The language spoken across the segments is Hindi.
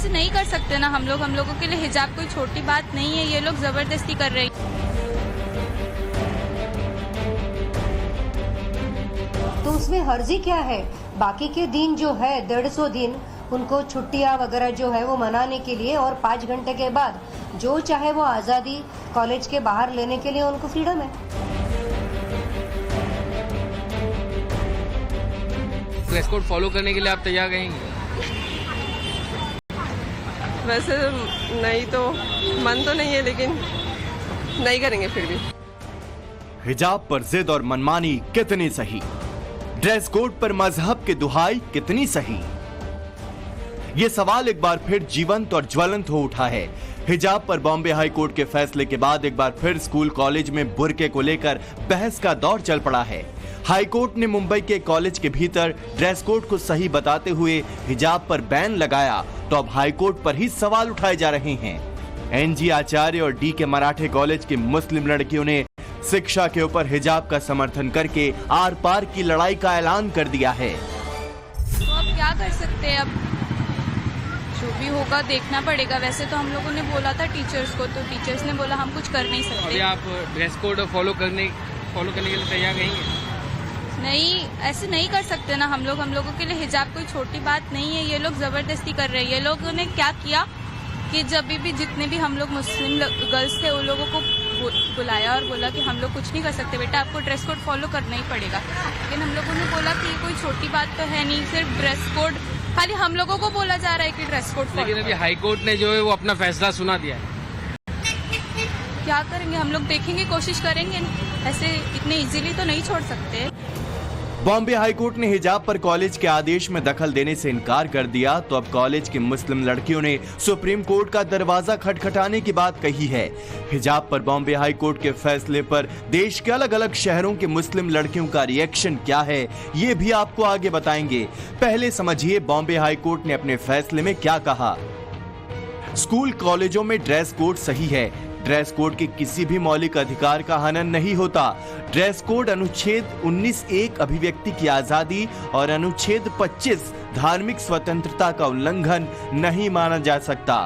ऐसे नहीं कर सकते ना हम लोगों के लिए हिजाब कोई छोटी बात नहीं है, ये लोग जबरदस्ती कर रहे हैं। तो उसमें हर्जी क्या है? बाकी के दिन जो है 150 दिन उनको छुट्टियां वगैरह जो है वो मनाने के लिए, और 5 घंटे के बाद जो चाहे वो आज़ादी कॉलेज के बाहर लेने के लिए उनको फ्रीडम है। ड्रेस कोड फॉलो करने के लिए आप तैयार रहेंगे? वैसे नहीं, तो मन तो नहीं है, लेकिन नहीं करेंगे फिर भी। हिजाब पर जिद और मनमानी कितनी सही, ड्रेस कोड पर मजहब की दुहाई कितनी सही, ये सवाल एक बार फिर जीवंत और ज्वलंत हो उठा है। हिजाब पर बॉम्बे हाई कोर्ट के फैसले के बाद एक बार फिर स्कूल कॉलेज में बुर्के को लेकर बहस का दौर चल पड़ा है। हाई कोर्ट ने मुंबई के कॉलेज के भीतर ड्रेस कोड को सही बताते हुए हिजाब पर बैन लगाया, तो अब हाई कोर्ट पर ही सवाल उठाए जा रहे हैं। एनजी आचार्य और डी के मराठे कॉलेज की मुस्लिम लड़कियों ने शिक्षा के ऊपर हिजाब का समर्थन करके आर पार की लड़ाई का ऐलान कर दिया है। तो अब क्या कर सकते हैं, अब जो भी होगा देखना पड़ेगा। वैसे तो हम लोगों ने बोला था टीचर्स को, तो टीचर्स ने बोला हम कुछ कर नहीं सकते। अभी आप ड्रेस कोड फॉलो करने के लिए तैयार रहेंगे? नहीं, ऐसे नहीं कर सकते ना हम लोगों के लिए हिजाब कोई छोटी बात नहीं है, ये लोग जबरदस्ती कर रहे हैं। ये लोगों ने क्या किया कि जब भी जितने भी हम लोग मुस्लिम गर्ल्स थे उन लोगों को बुलाया और बोला कि हम लोग कुछ नहीं कर सकते बेटा, आपको ड्रेस कोड फॉलो करना ही पड़ेगा। लेकिन हम लोगों ने बोला कि कोई छोटी बात तो है नहीं, सिर्फ ड्रेस कोड, खाली हम लोगों को बोला जा रहा है कि ड्रेस कोड। लेकिन अभी हाई कोर्ट ने जो है वो अपना फैसला सुना दिया है। क्या करेंगे हम लोग, देखेंगे, कोशिश करेंगे, ऐसे इतने इजीली तो नहीं छोड़ सकते। बॉम्बे हाई कोर्ट ने हिजाब पर कॉलेज के आदेश में दखल देने से इनकार कर दिया, तो अब कॉलेज की मुस्लिम लड़कियों ने सुप्रीम कोर्ट का दरवाजा खटखटाने की बात कही है। हिजाब पर बॉम्बे हाई कोर्ट के फैसले पर देश के अलग अलग शहरों के मुस्लिम लड़कियों का रिएक्शन क्या है, ये भी आपको आगे बताएंगे। पहले समझिए बॉम्बे हाई कोर्ट ने अपने फैसले में क्या कहा। स्कूल कॉलेजों में ड्रेस कोड सही है, ड्रेस कोड के किसी भी मौलिक अधिकार का हनन नहीं होता। ड्रेस कोड अनुच्छेद 19(1) अभिव्यक्ति की आजादी और अनुच्छेद 25 धार्मिक स्वतंत्रता का उल्लंघन नहीं माना जा सकता।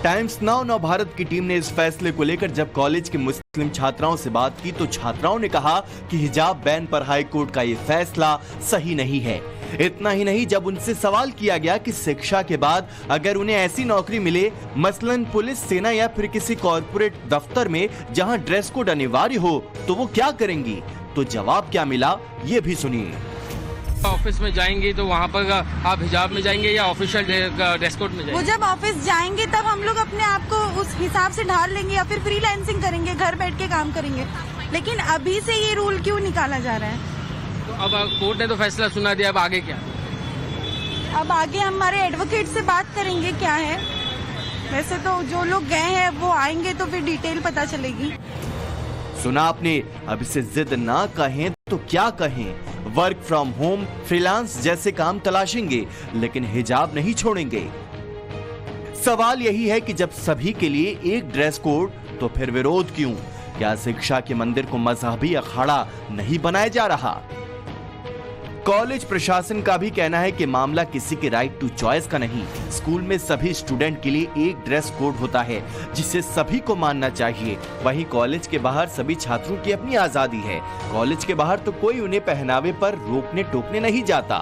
टाइम्स नाउ नव भारत की टीम ने इस फैसले को लेकर जब कॉलेज की मुस्लिम छात्राओं से बात की, तो छात्राओं ने कहा कि हिजाब बैन पर हाई कोर्ट का ये फैसला सही नहीं है। इतना ही नहीं, जब उनसे सवाल किया गया कि शिक्षा के बाद अगर उन्हें ऐसी नौकरी मिले, मसलन पुलिस, सेना या फिर किसी कॉर्पोरेट दफ्तर में जहां ड्रेस कोड अनिवार्य हो, तो वो क्या करेंगी, तो जवाब क्या मिला ये भी सुनिए। ऑफिस में जाएंगे तो वहाँ पर आप हिजाब में जाएंगे या ऑफिशियल ड्रेस कोड में जाएंगे? वो जब ऑफिस जाएंगे तब हम लोग अपने आप को उस हिसाब से ढाल लेंगे या फिर फ्रीलांसिंग करेंगे, घर बैठ के काम करेंगे। लेकिन अभी से ये रूल क्यों निकाला जा रहा है? तो अब कोर्ट ने तो फैसला सुना दिया, अब आगे क्या? अब आगे हमारे एडवोकेट से बात करेंगे क्या है। वैसे तो जो लोग गए हैं वो आएंगे तो फिर डिटेल पता चलेगी। सुना आपने, अब इसे जिद ना कहें तो क्या कहें, वर्क फ्रॉम होम, फ्रीलांस जैसे काम तलाशेंगे, लेकिन हिजाब नहीं छोड़ेंगे। सवाल यही है कि जब सभी के लिए एक ड्रेस कोड, तो फिर विरोध क्यों? क्या शिक्षा के मंदिर को मजहबी अखाड़ा नहीं बनाया जा रहा? कॉलेज प्रशासन का भी कहना है कि मामला किसी के राइट टू चॉइस का नहीं। स्कूल में सभी स्टूडेंट के लिए एक ड्रेस कोड होता है जिसे सभी को मानना चाहिए। वहीं कॉलेज के बाहर सभी छात्रों की अपनी आजादी है। कॉलेज के बाहर तो कोई उन्हें पहनावे पर रोकने टोकने नहीं जाता।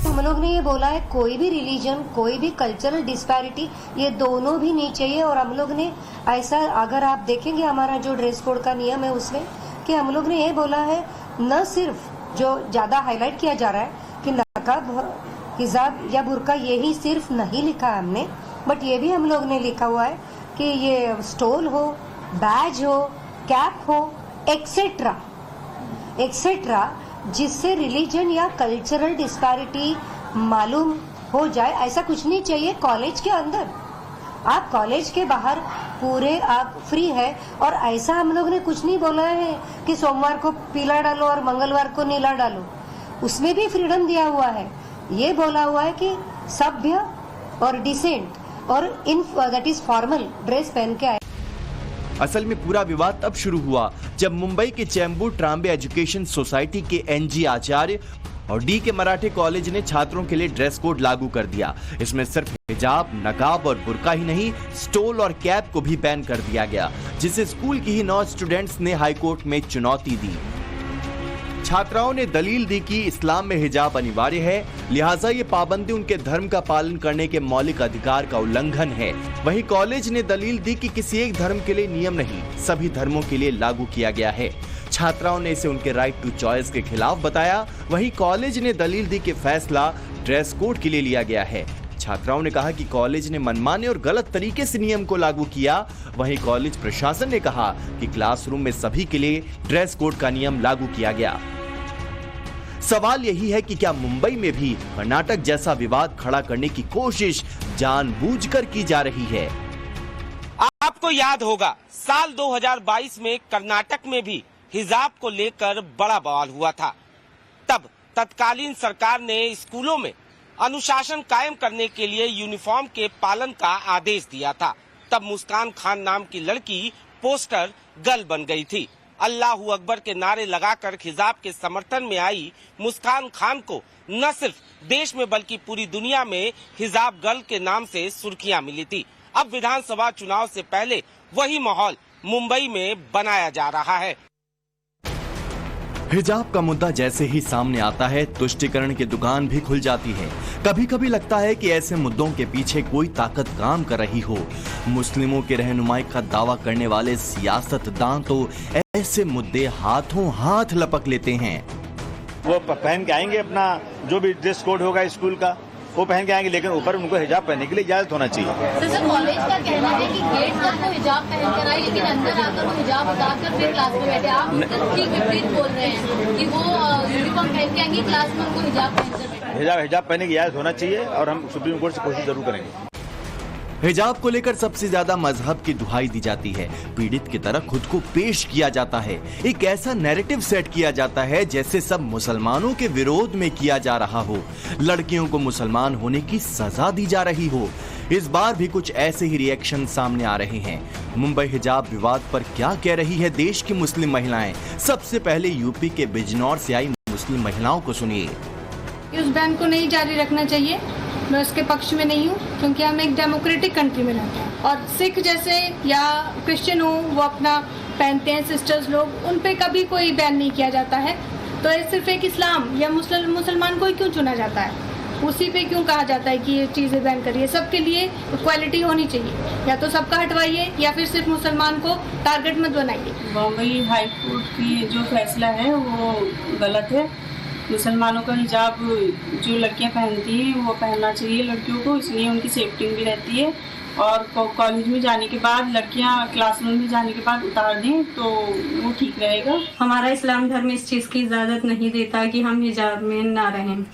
हम लोग ने ये बोला है कोई भी रिलीजन, कोई भी कल्चरल डिस्पैरिटी, ये दोनों भी नहीं चाहिए। और हम लोग ने ऐसा, अगर आप देखेंगे हमारा जो ड्रेस कोड का नियम है उसमें, कि हम लोग ने ये बोला है, न सिर्फ जो ज्यादा हाईलाइट किया जा रहा है कि नकाब, हिजाब या बुर्का, यही सिर्फ नहीं लिखा है हमने, बट ये भी हम लोग ने लिखा हुआ है कि ये स्टोल हो, बैज हो, कैप हो, एक्सेट्रा एक्सेट्रा, जिससे रिलीजन या कल्चरल डिस्पैरिटी मालूम हो जाए, ऐसा कुछ नहीं चाहिए कॉलेज के अंदर। आप कॉलेज के बाहर पूरे आप फ्री है। और ऐसा हम लोग ने कुछ नहीं बोला है कि सोमवार को पीला डालो और मंगलवार को नीला डालो, उसमें भी फ्रीडम दिया हुआ है। ये बोला हुआ है कि सभ्य और डिसेंट और in that is formal dress पहन के आए। असल में पूरा विवाद तब शुरू हुआ जब मुंबई के चैम्बूर ट्राम्बे एजुकेशन सोसाइटी के एनजी आचार्य और डी के मराठे कॉलेज ने छात्रों के लिए ड्रेस कोड लागू कर दिया। इसमें सिर्फ हिजाब, नकाब और बुर्का ही नहीं, स्टोल और कैप को भी बैन कर दिया गया, जिसे स्कूल की ही 9 स्टूडेंट्स ने हाईकोर्ट में चुनौती दी। छात्राओं ने दलील दी कि इस्लाम में हिजाब अनिवार्य है, लिहाजा ये पाबंदी उनके धर्म का पालन करने के मौलिक अधिकार का उल्लंघन है। वहीं कॉलेज ने दलील दी कि किसी एक धर्म के लिए नियम नहीं, सभी धर्मों के लिए लागू किया गया है। छात्राओं ने इसे उनके राइट टू चॉइस के खिलाफ बताया। वहीं कॉलेज ने दलील दी कि फैसला ड्रेस कोड के लिए लिया गया है। छात्राओं ने कहा कि कॉलेज ने मनमाने और गलत तरीके से नियम को लागू किया। वहीं कॉलेज प्रशासन ने कहा कि क्लासरूम में सभी के लिए ड्रेस कोड का नियम लागू किया गया। सवाल यही है कि क्या मुंबई में भी कर्नाटक जैसा विवाद खड़ा करने की कोशिश जानबूझकर की जा रही है? आपको याद होगा साल 2022 में कर्नाटक में भी हिजाब को लेकर बड़ा बवाल हुआ था। तब तत्कालीन सरकार ने स्कूलों में अनुशासन कायम करने के लिए यूनिफॉर्म के पालन का आदेश दिया था। तब मुस्कान खान नाम की लड़की पोस्टर गर्ल बन गई थी। अल्लाहू अकबर के नारे लगाकर हिजाब के समर्थन में आई मुस्कान खान को न सिर्फ देश में बल्कि पूरी दुनिया में हिजाब गर्ल के नाम से सुर्खियां मिली थी। अब विधानसभा चुनाव से पहले वही माहौल मुंबई में बनाया जा रहा है। हिजाब का मुद्दा जैसे ही सामने आता है, तुष्टीकरण की दुकान भी खुल जाती है। कभी कभी लगता है कि ऐसे मुद्दों के पीछे कोई ताकत काम कर रही हो। मुस्लिमों के रहनुमाई का दावा करने वाले सियासतदान तो ऐसे मुद्दे हाथों हाथ लपक लेते हैं। वो पहन के आएंगे, अपना जो भी ड्रेस कोड होगा स्कूल का वो पहन के आएंगे, लेकिन ऊपर उनको हिजाब पहनने के लिए इजाजत होना चाहिए। सर, कॉलेज का कहना है कि गेट तक वो हिजाब पहन कर आए, लेकिन अंदर आकर वो हिजाब उतारकर फिर क्लास में बैठे। आप ठीक विपरीत बोल रहे हैं कि वो यूनिफॉर्म पहन के आएंगे, क्लास में उनको हिजाब पहन कर बैठे। हिजाब पहनने की इजाजत होना चाहिए और हम सुप्रीम कोर्ट से कोशिश जरूर करेंगे। हिजाब को लेकर सबसे ज्यादा मजहब की दुहाई दी जाती है। पीड़ित की तरह खुद को पेश किया जाता है। एक ऐसा नैरेटिव सेट किया जाता है जैसे सब मुसलमानों के विरोध में किया जा रहा हो, लड़कियों को मुसलमान होने की सजा दी जा रही हो। इस बार भी कुछ ऐसे ही रिएक्शन सामने आ रहे हैं। मुंबई हिजाब विवाद पर क्या कह रही है देश की मुस्लिम महिलाएं? सबसे पहले यूपी के बिजनौर से आई मुस्लिम महिलाओं को सुनिए। इस बैन को नहीं जारी रखना चाहिए। मैं उसके पक्ष में नहीं हूँ, क्योंकि हम एक डेमोक्रेटिक कंट्री में रहते हैं और सिख जैसे या क्रिश्चियन हो वो अपना पहनते हैं, सिस्टर्स लोग, उन पे कभी कोई बैन नहीं किया जाता है। तो ये सिर्फ एक इस्लाम या मुसलमान को ही क्यों चुना जाता है? उसी पे क्यों कहा जाता है कि ये चीज़ें बैन करिए? सबके लिए इक्वालिटी होनी चाहिए। या तो सबका हटवाइए या फिर सिर्फ मुसलमान को टारगेट मत बनाइए। बॉम्बे हाई कोर्ट की जो फैसला है वो गलत है। मुसलमानों का हिजाब जो लड़कियां पहनती हैं वो पहनना चाहिए लड़कियों को, इसलिए उनकी सेफ्टी भी रहती है। और कॉलेज में जाने के बाद लड़कियां क्लासरूम में जाने के बाद उतार दें तो वो ठीक रहेगा। हमारा इस्लाम धर्म इस चीज़ की इजाज़त नहीं देता कि हम हिजाब में ना रहें।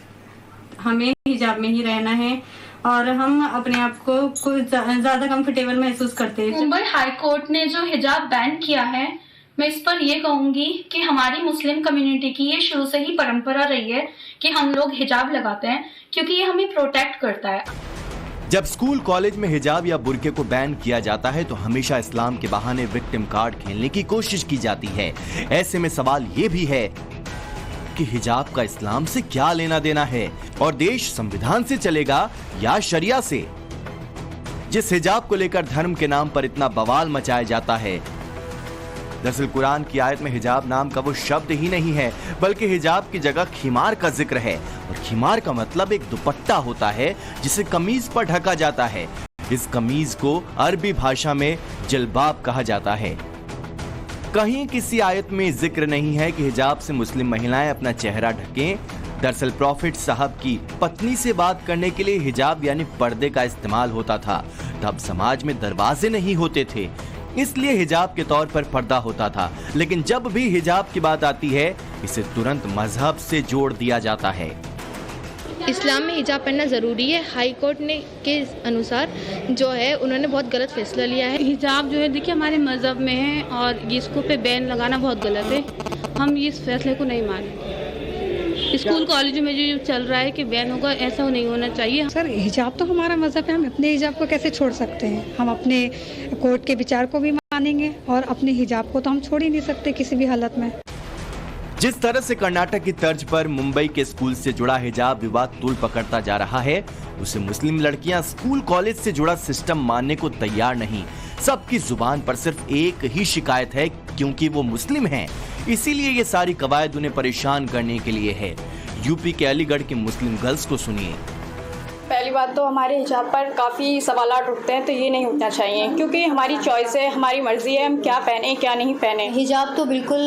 हमें हिजाब में ही रहना है और हम अपने आप को ज़्यादा कंफर्टेबल महसूस करते हैं। मुंबई हाई कोर्ट ने जो हिजाब बैन किया है, मैं इस पर ये कहूंगी कि हमारी मुस्लिम कम्युनिटी की ये शुरू से ही परंपरा रही है कि हम लोग हिजाब लगाते हैं, क्योंकि ये हमें प्रोटेक्ट करता है। जब स्कूल कॉलेज में हिजाब या बुर्के को बैन किया जाता है तो हमेशा इस्लाम के बहाने विक्टिम कार्ड खेलने की कोशिश की जाती है। ऐसे में सवाल ये भी है कि हिजाब का इस्लाम से क्या लेना देना है और देश संविधान से चलेगा या शरिया से? जिस हिजाब को लेकर धर्म के नाम पर इतना बवाल मचाया जाता है, दरअसल कुरान की आयत में हिजाब नाम का वो शब्द ही नहीं है, बल्कि हिजाब की जगह खिमार का जिक्र है। और खिमार का मतलब एक दुपट्टा होता है जिसे कमीज पर ढका जाता है। इस कमीज को अरबी भाषा में जिल्बाब कहा जाता है। कहीं किसी आयत में जिक्र नहीं है कि हिजाब से मुस्लिम महिलाएं अपना चेहरा ढकें। दरअसल प्रॉफिट साहब की पत्नी से बात करने के लिए हिजाब यानी पर्दे का इस्तेमाल होता था। तब समाज में दरवाजे नहीं होते थे, इसलिए हिजाब के तौर पर पर्दा होता था। लेकिन जब भी हिजाब की बात आती है, इसे तुरंत मजहब से जोड़ दिया जाता है। इस्लाम में हिजाब पहनना ज़रूरी है। हाई कोर्ट ने के अनुसार जो है उन्होंने बहुत गलत फैसला लिया है। हिजाब जो है देखिए हमारे मज़हब में है और इसको पे बैन लगाना बहुत गलत है। हम इस फैसले को नहीं मानेंगे। स्कूल कॉलेज में जो चल रहा है कि बैन होगा, ऐसा नहीं होना चाहिए। सर, हिजाब तो हमारा मज़हब है, हम अपने हिजाब को कैसे छोड़ सकते हैं? हम अपने कोर्ट के विचार को भी मानेंगे और अपने हिजाब को तो हम छोड़ ही नहीं सकते किसी भी हालत में। जिस तरह से कर्नाटक की तर्ज पर मुंबई के स्कूल से जुड़ा हिजाब विवाद तूल पकड़ता जा रहा है, उसे मुस्लिम लड़कियां स्कूल कॉलेज से जुड़ा सिस्टम मानने को तैयार नहीं। सबकी जुबान पर सिर्फ एक ही शिकायत है, क्योंकि वो मुस्लिम हैं, इसीलिए ये सारी कवायद उन्हें परेशान करने के लिए है। यूपी के अलीगढ़ की मुस्लिम गर्ल्स को सुनिए। पहली बात तो हमारे हिजाब पर काफ़ी सवालात उठते हैं, तो ये नहीं उठना चाहिए, क्योंकि हमारी चॉइस है, हमारी मर्जी है, हम क्या पहने क्या नहीं पहने। हिजाब तो बिल्कुल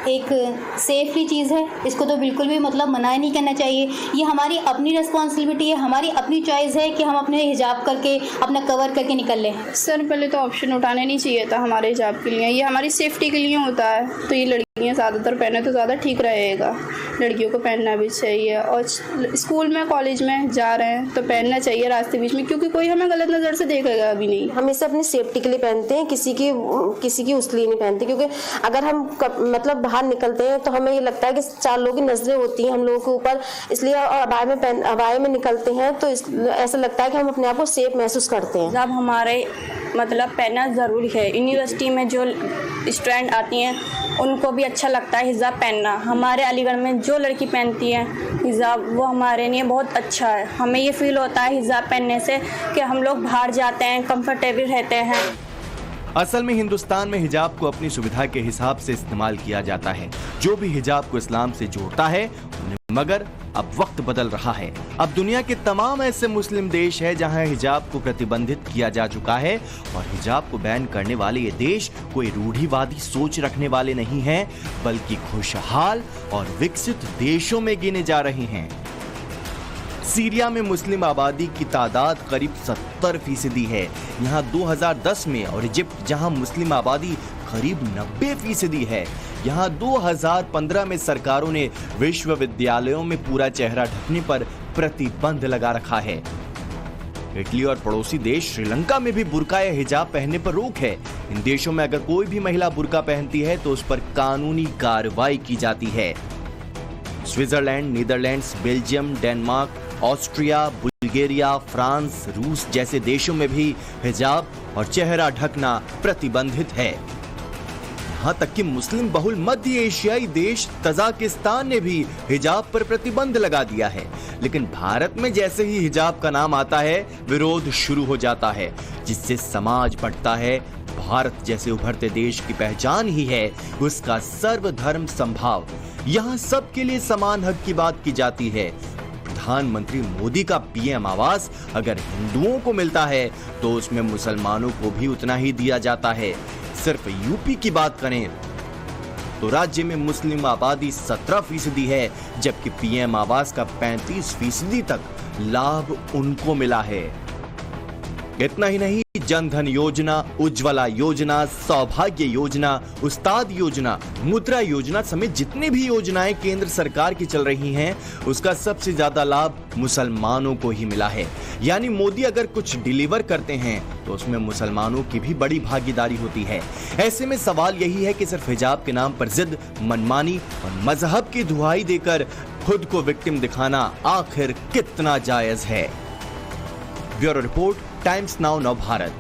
एक सेफ ही चीज़ है, इसको तो बिल्कुल भी मतलब मना नहीं करना चाहिए। ये हमारी अपनी रिस्पॉन्सिबिलिटी है, हमारी अपनी चॉइस है कि हम अपने हिजाब करके अपना कवर करके निकल लें। सर पहले तो ऑप्शन उठाने नहीं चाहिए था हमारे हिजाब के लिए, ये हमारी सेफ्टी के लिए होता है, तो ये लड़कियाँ ज़्यादातर पहने तो ज़्यादा ठीक रहेगा। लड़कियों को पहनना भी चाहिए, और स्कूल में कॉलेज में जा रहे हैं तो पहनना चाहिए रास्ते बीच में, क्योंकि कोई हमें गलत नज़र से देखेगा अभी नहीं। हम इसे अपनी सेफ्टी के लिए पहनते हैं, किसी की उसके लिए नहीं पहनते, क्योंकि अगर हम मतलब बाहर निकलते हैं तो हमें ये लगता है कि 4 लोगों की नजरें होती हैं हम लोगों के ऊपर, इसलिए अबाए में निकलते हैं तो ऐसा लगता है कि हम अपने आप को सेफ महसूस करते हैं। हिजाब हमारे मतलब पहनना ज़रूरी है। यूनिवर्सिटी में जो स्टूडेंट आती हैं उनको भी अच्छा लगता है हिजाब पहनना। हमारे अलीगढ़ में जो लड़की पहनती है हिजाब, वो हमारे लिए बहुत अच्छा है। हमें ये फील होता है हिजाब पहनने से कि हम लोग बाहर जाते हैं, कंफर्टेबल रहते हैं। असल में हिंदुस्तान में हिजाब को अपनी सुविधा के हिसाब से इस्तेमाल किया जाता है। जो भी हिजाब को इस्लाम से जोड़ता है, मगर अब वक्त बदल रहा है। अब दुनिया के तमाम ऐसे मुस्लिम देश है जहां हिजाब को प्रतिबंधित किया जा चुका है, और हिजाब को बैन करने वाले ये देश कोई रूढ़िवादी सोच रखने वाले नहीं हैं, बल्कि खुशहाल और विकसित देशों में गिने जा रहे हैं। सीरिया में मुस्लिम आबादी की तादाद करीब 70% है यहाँ 2010 में, और इजिप्ट जहां मुस्लिम आबादी करीब 90% है, यहाँ 2015 में सरकारों ने विश्वविद्यालयों में पूरा चेहरा ढकने पर प्रतिबंध लगा रखा है। इटली और पड़ोसी देश श्रीलंका में भी बुर्का या हिजाब पहनने पर रोक है। इन देशों में अगर कोई भी महिला बुर्का पहनती है तो उस पर कानूनी कार्रवाई की जाती है। Switzerland, Netherlands, Belgium, Denmark, Austria, Bulgaria, France, रूस जैसे देशों में भी हिजाब और चेहरा ढकना प्रतिबंधित है। यहाँ तक कि मुस्लिम बहुल मध्य एशियाई देश तजाकिस्तान ने भी हिजाब पर प्रतिबंध लगा दिया है। लेकिन भारत में जैसे ही हिजाब का नाम आता है, विरोध शुरू हो जाता है, जिससे समाज बढ़ता है। भारत जैसे उभरते देश की पहचान ही है उसका सर्वधर्म समभाव। यहाँ सबके लिए समान हक की बात की जाती है। प्रधानमंत्री मोदी का पीएम आवास अगर हिंदुओं को मिलता है तो उसमें मुसलमानों को भी उतना ही दिया जाता है। सिर्फ यूपी की बात करें तो राज्य में मुस्लिम आबादी 17% है, जबकि पीएम आवास का 35% तक लाभ उनको मिला है। इतना ही नहीं, जनधन योजना, उज्ज्वला योजना, सौभाग्य योजना, उस्ताद योजना, मुद्रा योजना समेत जितनी भी योजनाएं केंद्र सरकार की चल रही हैं, उसका सबसे ज्यादा लाभ मुसलमानों को ही मिला है। यानी मोदी अगर कुछ डिलीवर करते हैं तो उसमें मुसलमानों की भी बड़ी भागीदारी होती है। ऐसे में सवाल यही है कि सिर्फ हिजाब के नाम पर जिद, मनमानी और मजहब की दुहाई देकर खुद को विक्टिम दिखाना आखिर कितना जायज है। ब्यूरो रिपोर्ट, टाइम्स नाउ नव भारत।